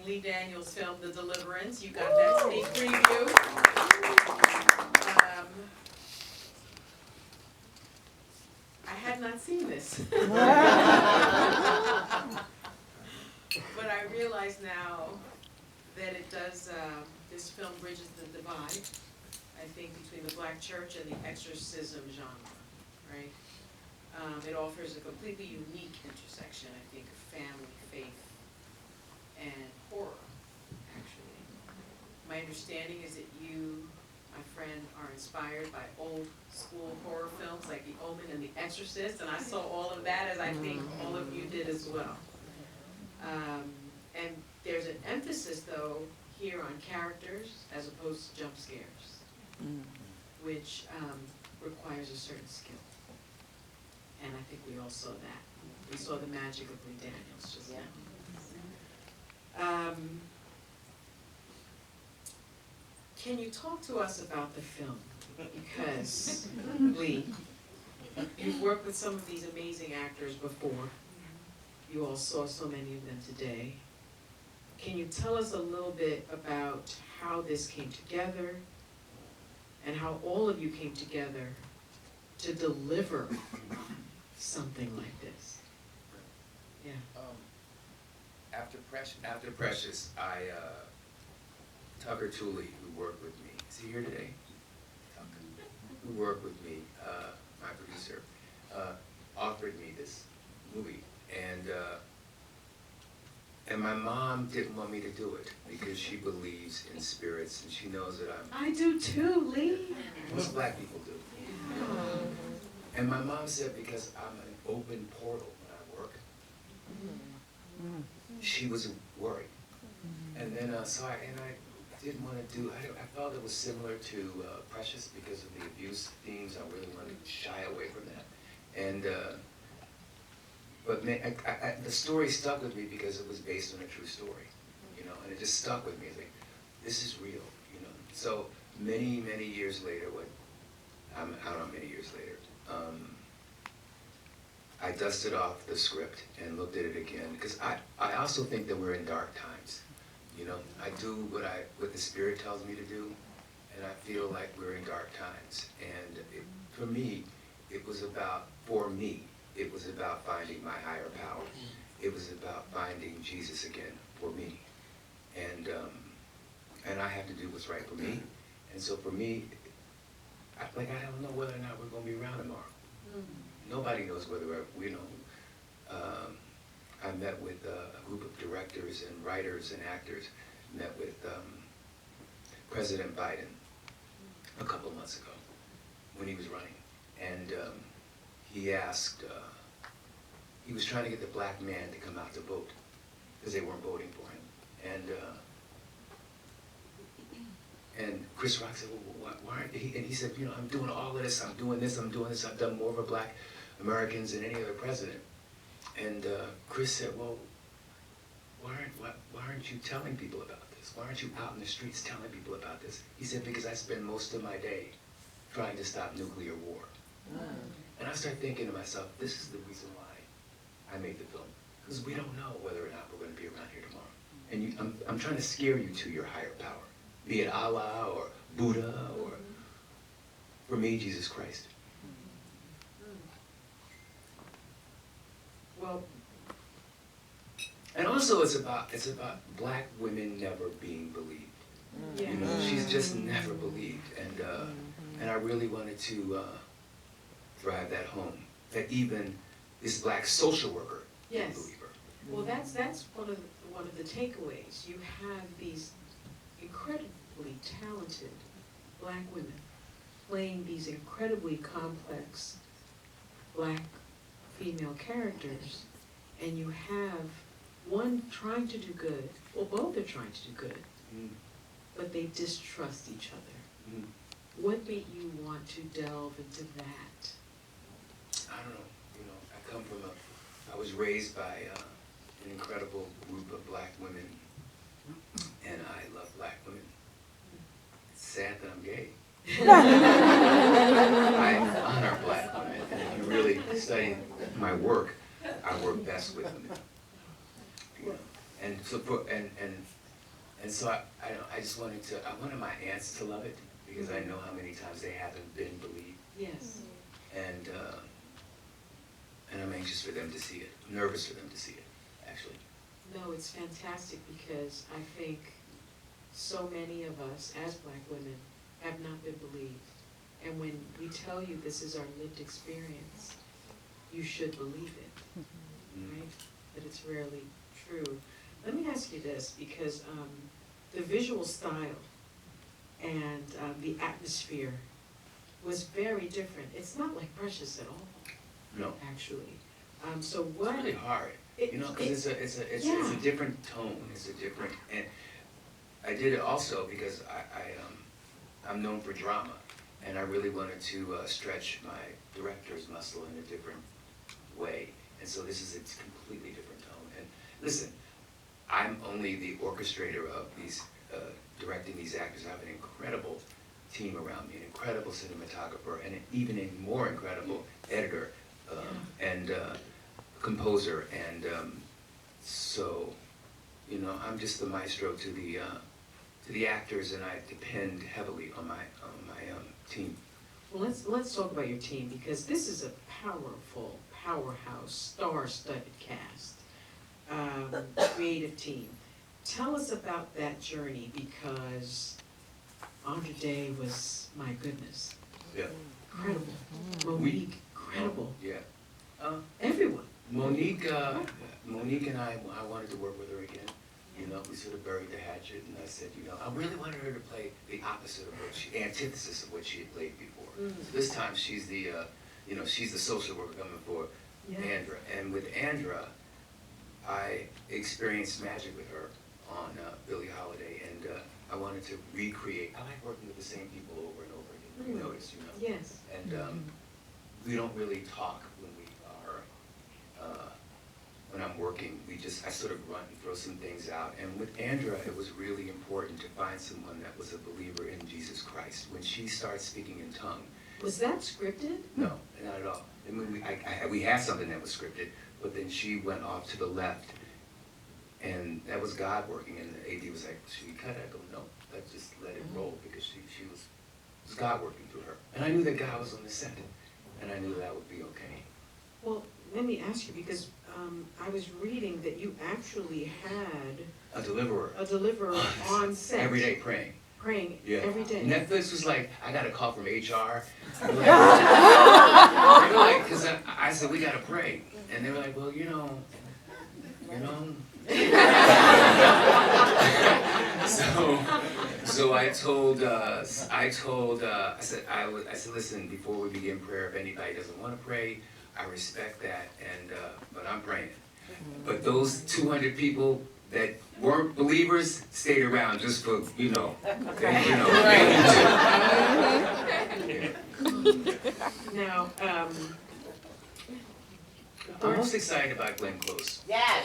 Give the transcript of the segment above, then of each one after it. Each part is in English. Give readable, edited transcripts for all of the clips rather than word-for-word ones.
Lee Daniels' film, The Deliverance. You got that sneak preview. I had not seen this. But I realize now that it does, this film bridges the divide, I think, between the black church and the exorcism genre, right? It offers a completely unique intersection, I think, of family, faith, and horror, actually. My understanding is that you, my friend, are inspired by old school horror films like The Omen and The Exorcist, and I saw all of that, as I think all of you did as well. And there's an emphasis, though, here on characters as opposed to jump scares, which requires a certain skill. And I think we all saw that. We saw the magic of Lee Daniels just now. Can you talk to us about the film? Because, Lee, you've worked with some of these amazing actors before. You all saw so many of them today. Can you tell us a little bit about how this came together and how all of you came together to deliver something like this? Yeah. After Precious, Tucker Tooley, who worked with me, is he here today? Tucker, who worked with me, my producer, offered me this movie, and my mom didn't want me to do it because she believes in spirits and she knows that I do too, Lee. most black people do. And my mom said because I'm an open portal when I work, she was worried. And then, so I didn't want to do, I felt it was similar to Precious because of the abuse themes. I really wanted to shy away from that. And, but the story stuck with me because it was based on a true story, you know, and it just stuck with me. It's like, this is real, you know. So many, many years later, I don't know, many years later, I dusted off the script and looked at it again because I also think that we're in dark times. You know, I do what the Spirit tells me to do, and I feel like we're in dark times. And for me, it was about finding my higher power. It was about finding Jesus again for me. And I have to do what's right for me. And so for me, I don't know whether or not we're going to be around tomorrow. Nobody knows whether we know. I met with a group of directors and writers and actors, met with President Bynum a couple of months ago when he was running. And he asked, he was trying to get the black man to come out to vote because they weren't voting for him. And Chris Rock said, well, why aren't he? And he said, you know, I'm doing all of this, I'm doing this, I've done more for black Americans than any other president. And Chris said, well, why aren't you telling people about this? Why aren't you out in the streets telling people about this? He said, because I spend most of my day trying to stop nuclear war. And I started thinking to myself, this is the reason why I made the film. Because we don't know whether or not we're going to be around here tomorrow. And I'm trying to scare you to your higher power, be it Allah or Buddha or, for me, Jesus Christ. Well, and also it's about black women never being believed. yeah. You know, she's just never believed, and I really wanted to drive that home. That even this black social worker didn't believe her. Well, that's one of the takeaways. You have these incredibly talented black women playing these incredibly complex black female characters, and you have one trying to do good, well, both are trying to do good, but they distrust each other. What made you want to delve into that? I don't know, you know, I was raised by an incredible group of black women, and I love black women. It's sad that I'm gay. I honor black women, and if you really study my work, I work best with women. You know? And so so I just wanted I wanted my aunts to love it, because I know how many times they haven't been believed. Yes. And I'm anxious for them to see it. I'm nervous for them to see it, actually. No, it's fantastic, because I think so many of us as Black women have not been believed. And when we tell you this is our lived experience, you should believe it, right? But it's rarely true. Let me ask you this, because the visual style and the atmosphere was very different. It's not like Precious at all. No. Actually. So what? It's really hard, you know, because it's a different tone. It's a different, and I did it also because I'm known for drama, and I really wanted to stretch my director's muscle in a different way. And so this is a completely different tone. And listen, I'm only the orchestrator of these, directing these actors. I have an incredible team around me, an incredible cinematographer, and even a more incredible editor and composer. And so, you know, I'm just the maestro to the actors, and I depend heavily on my team. Well, let's talk about your team, because this is a powerful, powerhouse, star-studded cast, creative team. Tell us about that journey, because Andra Day was, my goodness, Yeah. incredible. Mo'Nique, incredible. Yeah. Everyone. Mo'Nique and I wanted to work with her again. You know, we sort of buried the hatchet, and I said, you know, I really wanted her to play the opposite of the antithesis of what she had played before. So this time she's the, you know, she's the social worker coming for Andra. And with Andra, I experienced magic with her on Billie Holiday, and I wanted to recreate. I like working with the same people over and over again. You notice, you know. Yes. And we don't really talk when we are. When I'm working, I sort of run and throw some things out. And with Andra, it was really important to find someone that was a believer in Jesus Christ. When she starts speaking in tongue. Was that scripted? No, not at all. I mean, we had something that was scripted, but then she went off to the left, and that was God working. And the AD was like, "Should we cut it?" I go, "No, let's just let it roll," because it was God working through her. And I knew that God was on the set, and I knew that would be okay. Well, let me ask you, because I was reading that you actually had A deliverer. a deliverer on set. Every day praying. Praying Yeah. every day. Netflix was like, I got a call from HR. They were like, because I said, we got to pray. And they were like, well, you know. So I said, listen, before we begin prayer, if anybody doesn't want to pray, I respect that, and but I'm praying. But those 200 people that weren't believers stayed around just for, you know. Now, I'm most excited about Glenn Close. Yes.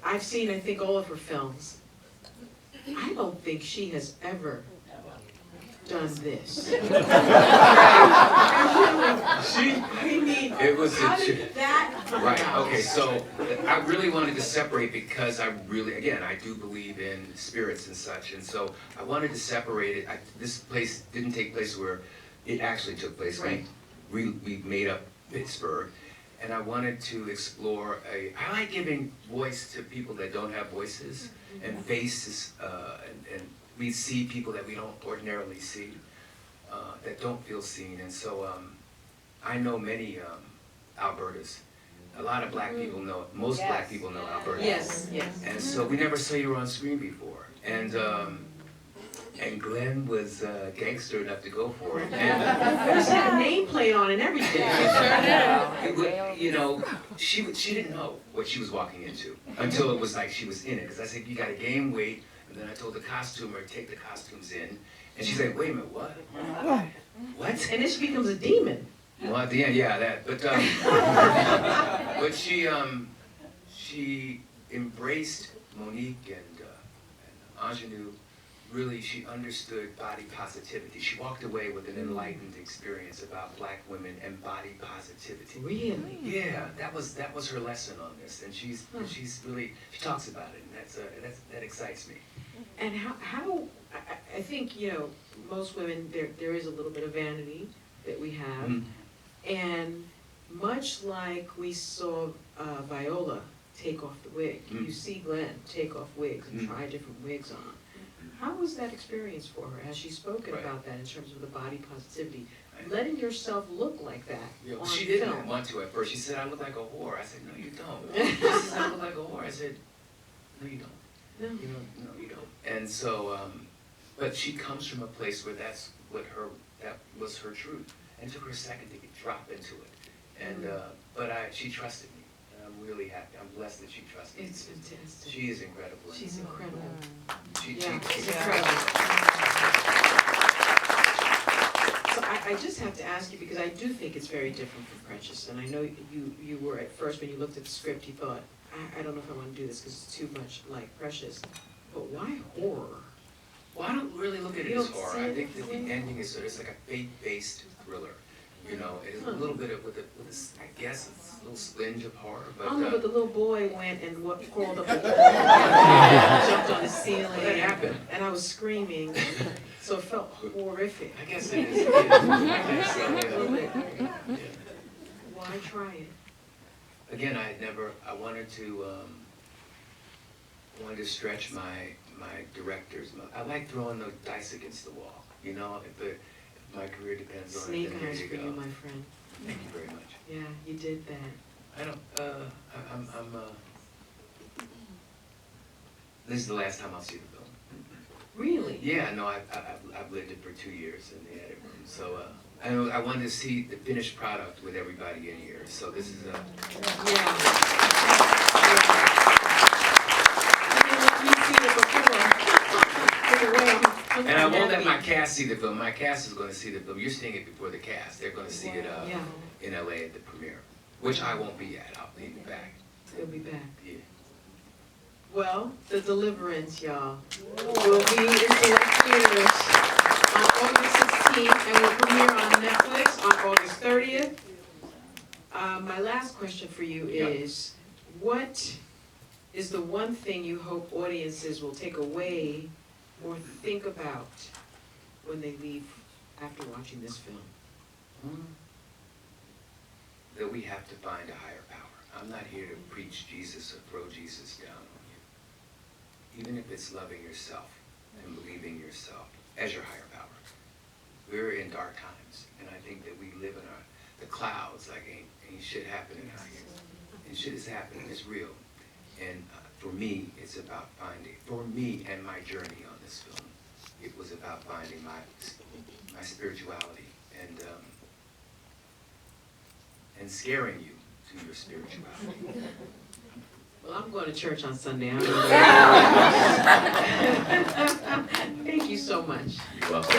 I've seen, I think, all of her films. I don't think she has ever done this. It was how did that come right. about? Okay. So I really wanted to separate, because I do believe in spirits and such, and so I wanted to separate it. This place didn't take place where it actually took place. Right. We made up Pittsburgh, and I wanted to explore I like giving voice to people that don't have voices, and faces, and we see people that we don't ordinarily see, that don't feel seen. And so I know many Albertas. A lot of black people know, most black people know Alberta. Yes, yes. And so we never saw you on screen before. And Glenn was gangster enough to go for it. And There's a nameplate on it and everything. you know, she didn't know what she was walking into until it was like she was in it. Because I said, you got to gain weight. And then I told the costumer, take the costumes in. And she's like, wait a minute, what? What? And then she becomes a demon. Well, at the end, yeah, that. But but she embraced Mo'Nique and Aunjanue really, she understood body positivity. She walked away with an enlightened experience about black women and body positivity. Really? Yeah, that was her lesson on this, and she's really, she talks about it, and that excites me. And how I think, you know, most women, there is a little bit of vanity that we have. Mm-hmm. And much like we saw Viola take off the wig, you see Glenn take off wigs and try different wigs on. How was that experience for her? Has she spoken about that in terms of the body positivity? Letting yourself look like that on She film. didn't want to at first. She said, I look like a whore. I said, no, you don't. She said, I look like a whore. I said, no, you don't. No. No, you don't. And so, but she comes from a place where that was her truth. And it took her a second to drop into it. And, but she trusted me. And I'm really happy. I'm blessed that she trusted me. It's fantastic. She is incredible. She's incredible. She's incredible. So I just have to ask you, because I do think it's very different from Precious. And I know you were at first, when you looked at the script, you thought, I don't know if I want to do this because it's too much like Precious. But why horror? Well, I don't really look at it as horror. I think that the ending is sort of, it's like a faith-based thriller. You know, it's a little bit of, with I guess, it's a little splunge of horror. But, but the little boy went and crawled up the wall, jumped on the ceiling. Well, that happened. And I was screaming, so it felt horrific. I guess it is. A little bit. Why try it? Again, I wanted to stretch my directors. I like throwing the dice against the wall. You know, if my career depends on it, Snake then eyes here for you you, go. my friend. Thank you very much. Yeah, you did that. I don't, this is the last time I'll see the film. Really? Yeah, no, I've lived it for 2 years in the edit room, so, I wanted to see the finished product with everybody in here, so this is And I won't let my cast see the film. My cast is going to see the film. You're seeing it before the cast. They're going to see it in LA at the premiere, which I won't be at. I'll be back. You'll be back. Yeah. Well, the Deliverance, y'all, will be in select theaters on August 16th and will premiere on Netflix on August 30th. My last question for you is, what is the one thing you hope audiences will take away or think about when they leave after watching this film? That we have to find a higher power. I'm not here to preach Jesus or throw Jesus down on you. Even if it's loving yourself and believing yourself as your higher power. We're in dark times, and I think that we live in the clouds like ain't shit happening out here. And shit is happening, it's real. And for me, it's about finding, for me and my journey on this film, it was about finding my spirituality and scaring you to your spirituality. Well, I'm going to church on Sunday. Thank you so much. You're welcome.